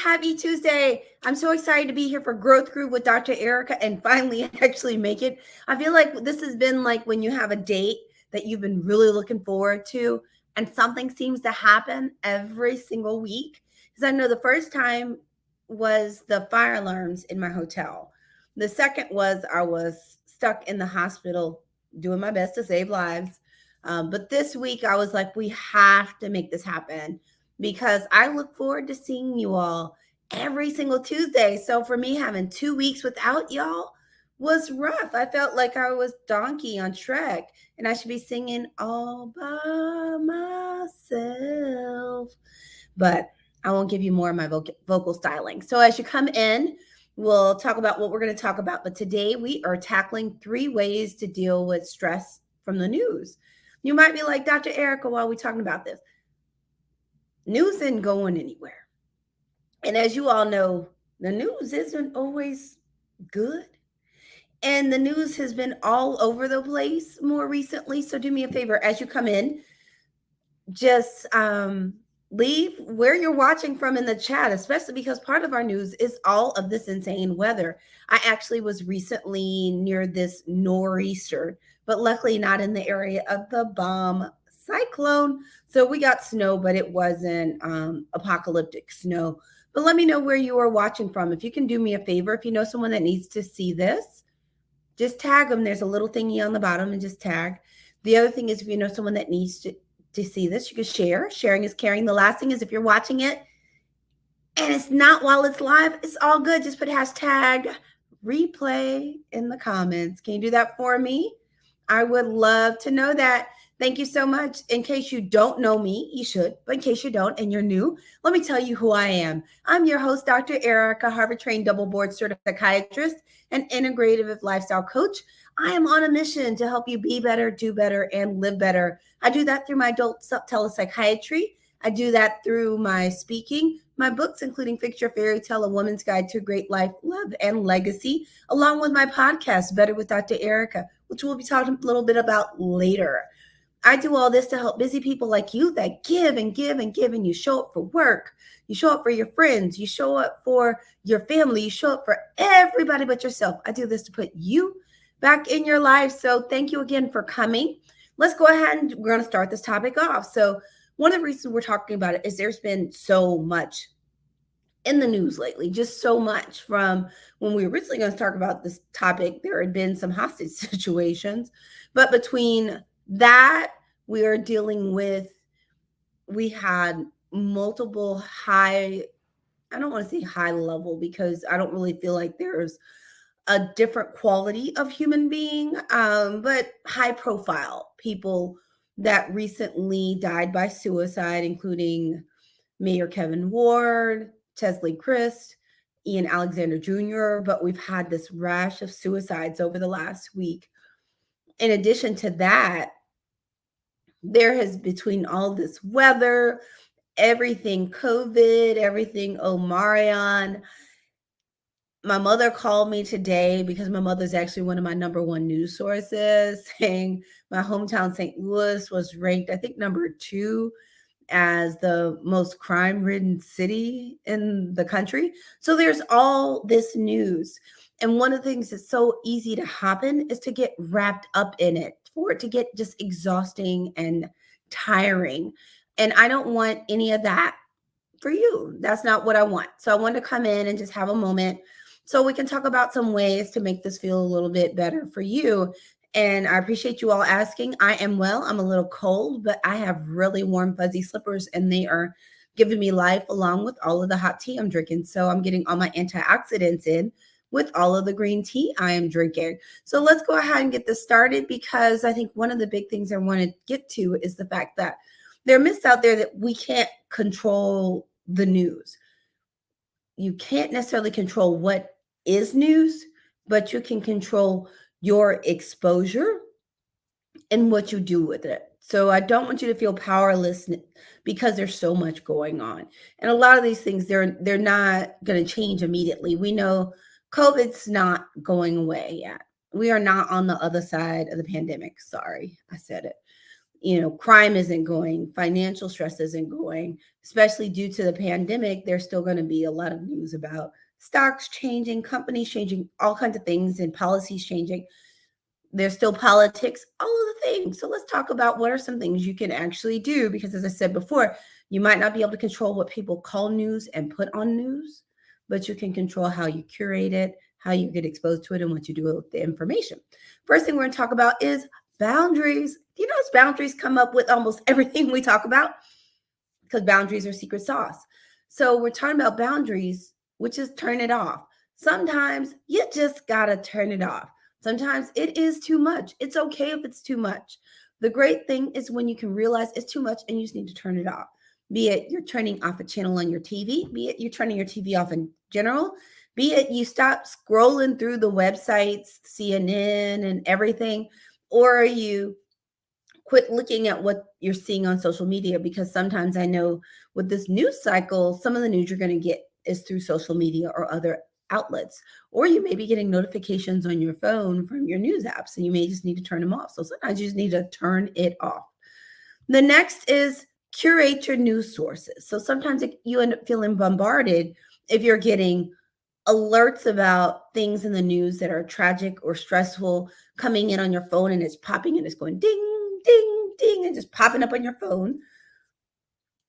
Happy Tuesday. I'm so excited to be here for Growth Group with Dr. Ericka and finally actually make it. I feel like this has been like when you have a date that you've been really looking forward to and something seems to happen every single week. Because I know the first time was the fire alarms in my hotel. The second was I was stuck in the hospital doing my best to save lives. But this week I was like, we have to make this happen because I look forward to seeing you all every single Tuesday. So for me, having 2 weeks without y'all was rough. I felt like I was Donkey on Shrek and I should be singing all by myself. But I won't give you more of my vocal styling. So as you come in, we'll talk about what we're going to talk about. But today we are tackling 3 ways to deal with stress from the news. You might be like, Dr. Ericka, why are we talking about this? News isn't going anywhere. And as you all know, the news isn't always good. And the news has been all over the place more recently. So do me a favor, as you come in, just leave where you're watching from in the chat, especially because part of our news is all of this insane weather. I actually was recently near this nor'easter, but luckily not in the area of the bomb cyclone. So we got snow, but it wasn't apocalyptic snow. But let me know where you are watching from. If you can do me a favor, if you know someone that needs to see this, just tag them. There's a little thingy on the bottom and just tag. The other thing is if you know someone that needs to see this, you can share. Sharing is caring. The last thing is if you're watching it and it's not while it's live, it's all good. Just put hashtag replay in the comments. Can you do that for me? I would love to know that. Thank you so much. In case you don't know me, you should, but in case you don't and you're new, let me tell you who I am. I'm your host, Dr. Ericka, Harvard-trained double board certified psychiatrist and integrative lifestyle coach. I am on a mission to help you be better, do better, and live better. I do that through my adult telepsychiatry. I do that through my speaking, my books, including Fix Your Fairy Tale, A Woman's Guide to a Great Life, Love, and Legacy, along with my podcast, Better with Dr. Ericka, which we'll be talking a little bit about later. I do all this to help busy people like you that give and give and give, and you show up for work, you show up for your friends, you show up for your family, you show up for everybody but yourself. I do this to put you back in your life. So thank you again for coming. Let's go ahead and we're going to start this topic off. So one of the reasons we're talking about it is there's been so much in the news lately, just so much. From when we were originally going to talk about this topic, there had been some hostage situations, but between that, we are dealing with, we had multiple high, I don't want to say high level because I don't really feel like there's a different quality of human being, but high profile people that recently died by suicide, including Mayor Kevin Ward, Chesley Christ, Ian Alexander Jr., but we've had this rash of suicides over the last week. In addition to that, there has, between all this weather, everything COVID, everything Omarion. My mother called me today because my mother's actually one of my number one news sources, saying my hometown, St. Louis, was ranked, I think, number 2 as the most crime-ridden city in the country. So there's all this news. And one of the things that's so easy to happen is to get wrapped up in it, for it to get just exhausting and tiring. And I don't want any of that for you. That's not what I want. So I want to come in and just have a moment so we can talk about some ways to make this feel a little bit better for you. And I appreciate you all asking. I am well. I'm a little cold, but I have really warm, fuzzy slippers, and they are giving me life along with all of the hot tea I'm drinking. So I'm getting all my antioxidants in with all of the green tea I am drinking. So let's go ahead and get this started, because I think one of the big things I want to get to is the fact that there are myths out there that we can't control the news. You can't necessarily control what is news, but you can control your exposure and what you do with it. So I don't want you to feel powerless because there's so much going on. And a lot of these things, they're not going to change immediately. We know COVID's not going away yet. We are not on the other side of the pandemic. Sorry, I said it. crime isn't going, financial stress isn't going, especially due to the pandemic. There's still going to be a lot of news about stocks changing, companies changing, all kinds of things, and policies changing. There's still politics, all of the things. So let's talk about what are some things you can actually do, because as I said before, you might not be able to control what people call news and put on news, but you can control how you curate it, how you get exposed to it, and what you do with the information. First thing we're going to talk about is boundaries. Do you notice boundaries come up with almost everything we talk about? Because boundaries are secret sauce. So we're talking about boundaries, which is turn it off. Sometimes you just got to turn it off. Sometimes it is too much. It's okay if it's too much. The great thing is when you can realize it's too much and you just need to turn it off. Be it you're turning off a channel on your TV, be it you're turning your TV off in general, be it you stop scrolling through the websites, CNN and everything, or you quit looking at what you're seeing on social media, because sometimes I know with this news cycle, some of the news you're going to get is through social media or other outlets, or you may be getting notifications on your phone from your news apps and you may just need to turn them off. So sometimes you just need to turn it off. The next is curate your news sources. So sometimes you end up feeling bombarded if you're getting alerts about things in the news that are tragic or stressful coming in on your phone, and it's popping and it's going ding, ding, ding, and just popping up on your phone.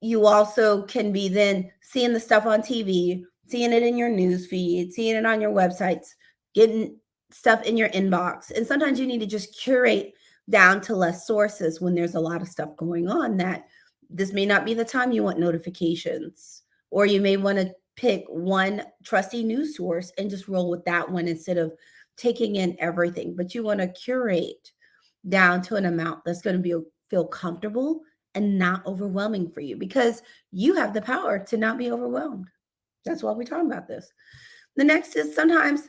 You also can be then seeing the stuff on TV, seeing it in your news feed, seeing it on your websites, getting stuff in your inbox. And sometimes you need to just curate down to less sources when there's a lot of stuff going on, that this may not be the time you want notifications, or you may want to pick one trusty news source and just roll with that one instead of taking in everything. But you want to curate down to an amount that's going to feel comfortable and not overwhelming for you, because you have the power to not be overwhelmed. That's why we're talking about this. The next is sometimes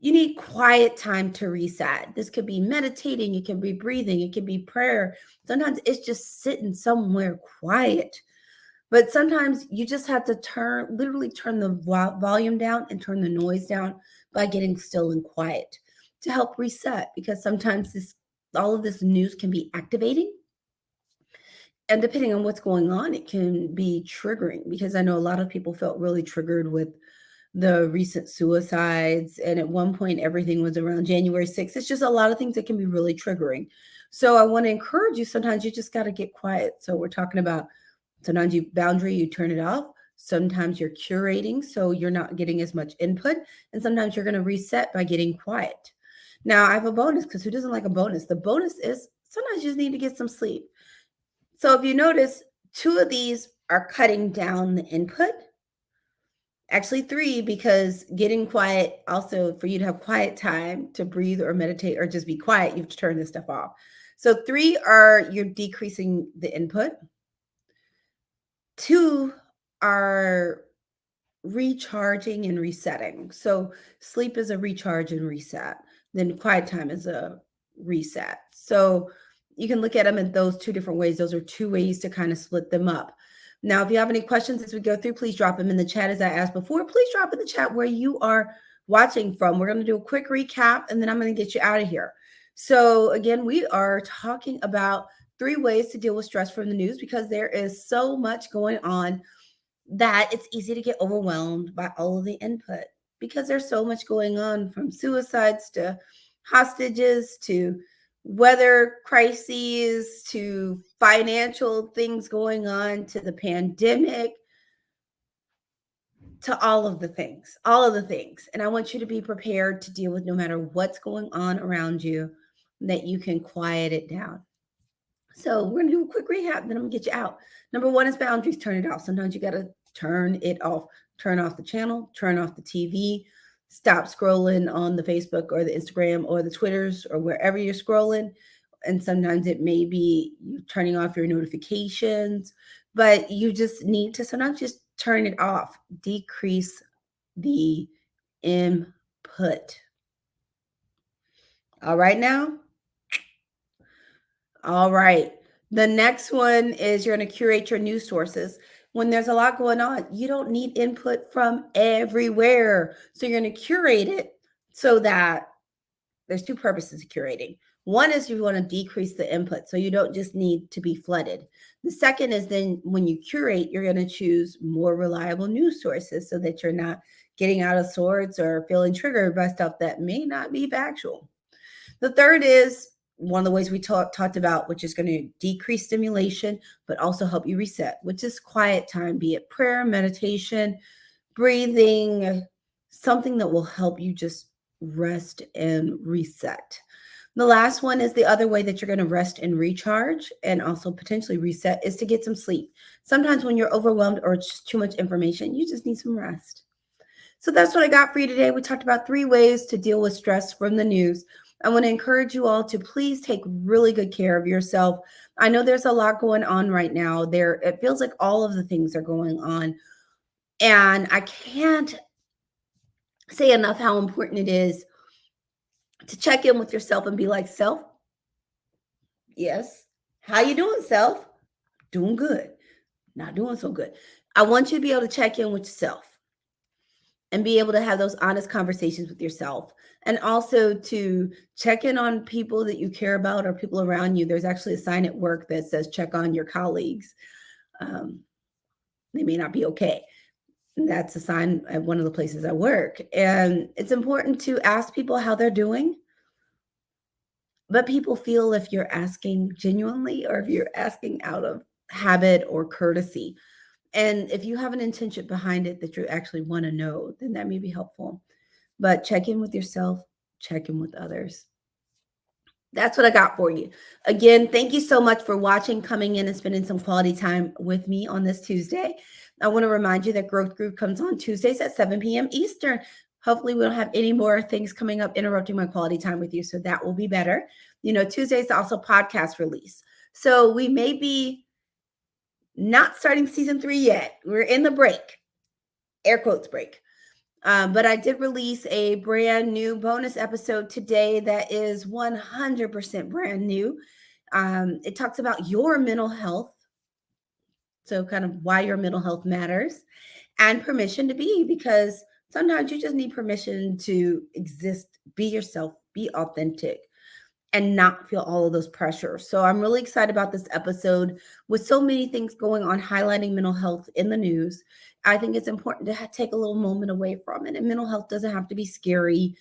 you need quiet time to reset. This could be meditating, it can be breathing, it can be prayer. Sometimes it's just sitting somewhere quiet. But sometimes you just have to literally turn the volume down and turn the noise down by getting still and quiet to help reset, because sometimes all of this news can be activating. And depending on what's going on, it can be triggering, because I know a lot of people felt really triggered with the recent suicides. And at one point, everything was around January 6th. It's just a lot of things that can be really triggering. So I want to encourage you, sometimes you just got to get quiet. So we're talking about sometimes you turn it off. Sometimes you're curating, so you're not getting as much input. And sometimes you're going to reset by getting quiet. Now, I have a bonus, because who doesn't like a bonus? The bonus is sometimes you just need to get some sleep. So if you notice, 2 of these are cutting down the input. Actually 3, because getting quiet, also for you to have quiet time to breathe or meditate or just be quiet, you have to turn this stuff off. So 3 are you're decreasing the input. 2 are recharging and resetting. So sleep is a recharge and reset. Then quiet time is a reset. So you can look at them in those 2 different ways. Those are 2 ways to kind of split them up. Now, if you have any questions as we go through, please drop them in the chat. As I asked before, please drop in the chat where you are watching from. We're going to do a quick recap, and then I'm going to get you out of here. So again, we are talking about 3 ways to deal with stress from the news, because there is so much going on that it's easy to get overwhelmed by all of the input, because there's so much going on, from suicides to hostages to weather crises to financial things going on to the pandemic to all of the things. And I want you to be prepared to deal with no matter what's going on around you, that you can quiet it down. So we're going to do a quick recap, then I'm going to get you out. Number 1 is boundaries. Turn it off. Sometimes you got to turn it off. Turn off the channel, turn off the TV, stop scrolling on the Facebook or the Instagram or the Twitters or wherever you're scrolling. And sometimes it may be you turning off your notifications, but you just need to sometimes just turn it off. Decrease the input. All right now? All right. The next one is you're going to curate your news sources. When there's a lot going on, you don't need input from everywhere. So you're going to curate it so that there's 2 purposes of curating. One is you want to decrease the input so you don't just need to be flooded. The second is then when you curate, you're going to choose more reliable news sources so that you're not getting out of sorts or feeling triggered by stuff that may not be factual. The third is one of the ways we talked about, which is going to decrease stimulation, but also help you reset, which is quiet time, be it prayer, meditation, breathing, something that will help you just rest and reset. The last one is the other way that you're going to rest and recharge and also potentially reset is to get some sleep. Sometimes when you're overwhelmed or it's just too much information, you just need some rest. So that's what I got for you today. We talked about 3 ways to deal with stress from the news. I want to encourage you all to please take really good care of yourself. I know there's a lot going on right now. It feels like all of the things are going on. And I can't say enough how important it is to check in with yourself and be like, self, yes. How you doing, self? Doing good. Not doing so good. I want you to be able to check in with yourself and be able to have those honest conversations with yourself, and also to check in on people that you care about or people around you. There's actually a sign at work that says check on your colleagues. They may not be okay. And that's a sign at one of the places I work. And it's important to ask people how they're doing. But people feel if you're asking genuinely or if you're asking out of habit or courtesy. And if you have an intention behind it that you actually want to know, then that may be helpful. But check in with yourself, check in with others. That's what I got for you. Again, thank you so much for watching, coming in and spending some quality time with me on this Tuesday. I want to remind you that Growth Group comes on Tuesdays at 7 p.m. Eastern. Hopefully, we don't have any more things coming up interrupting my quality time with you, so that will be better. Tuesdays also podcast release. So we may be not starting season 3 yet. We're in the break, air quotes break. But I did release a brand new bonus episode today that is 100% brand new. It talks about your mental health. So kind of why your mental health matters and permission to be, because sometimes you just need permission to exist, be yourself, be authentic, and not feel all of those pressures. So I'm really excited about this episode with so many things going on, highlighting mental health in the news. I think it's important to take a little moment away from it. And mental health doesn't have to be scary.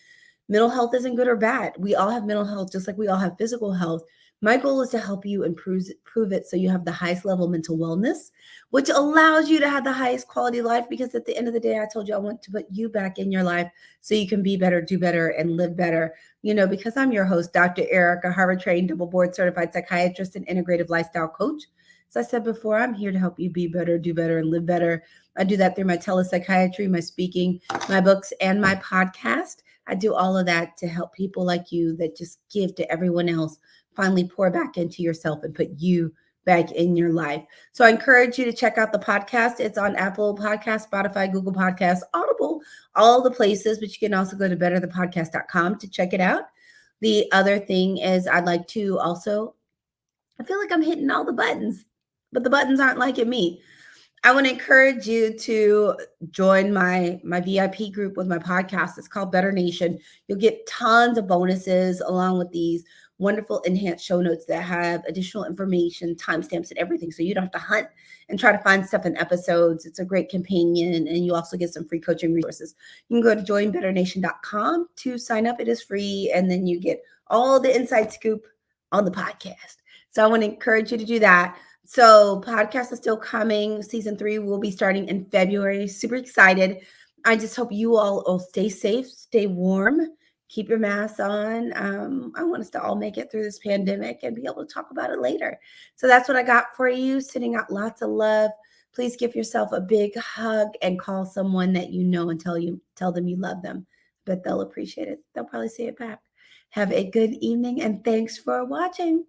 Mental health isn't good or bad. We all have mental health, just like we all have physical health. My goal is to help you improve it so you have the highest level mental wellness, which allows you to have the highest quality life. Because at the end of the day, I told you I want to put you back in your life so you can be better, do better, and live better. Because I'm your host, Dr. Ericka, Harvard-trained, double board-certified psychiatrist and integrative lifestyle coach. As I said before, I'm here to help you be better, do better, and live better. I do that through my telepsychiatry, my speaking, my books, and my podcast. I do all of that to help people like you that just give to everyone else finally pour back into yourself and put you back in your life. So I encourage you to check out the podcast. It's on Apple Podcasts, Spotify, Google Podcasts, Audible, all the places, but you can also go to betterthepodcast.com to check it out. The other thing is I feel like I'm hitting all the buttons, but the buttons aren't liking me. I want to encourage you to join my VIP group with my podcast. It's called Better Nation. You'll get tons of bonuses along with these wonderful enhanced show notes that have additional information, timestamps, and everything. So you don't have to hunt and try to find stuff in episodes. It's a great companion, and you also get some free coaching resources. You can go to joinbetternation.com to sign up. It is free, and then you get all the inside scoop on the podcast. So I want to encourage you to do that. So podcast is still coming. Season 3 will be starting in February. Super excited. I just hope you all will stay safe, stay warm, keep your masks on. I want us to all make it through this pandemic and be able to talk about it later. So that's what I got for you. Sending out lots of love. Please give yourself a big hug and call someone that you know and tell them you love them. But they'll appreciate it. They'll probably say it back. Have a good evening and thanks for watching.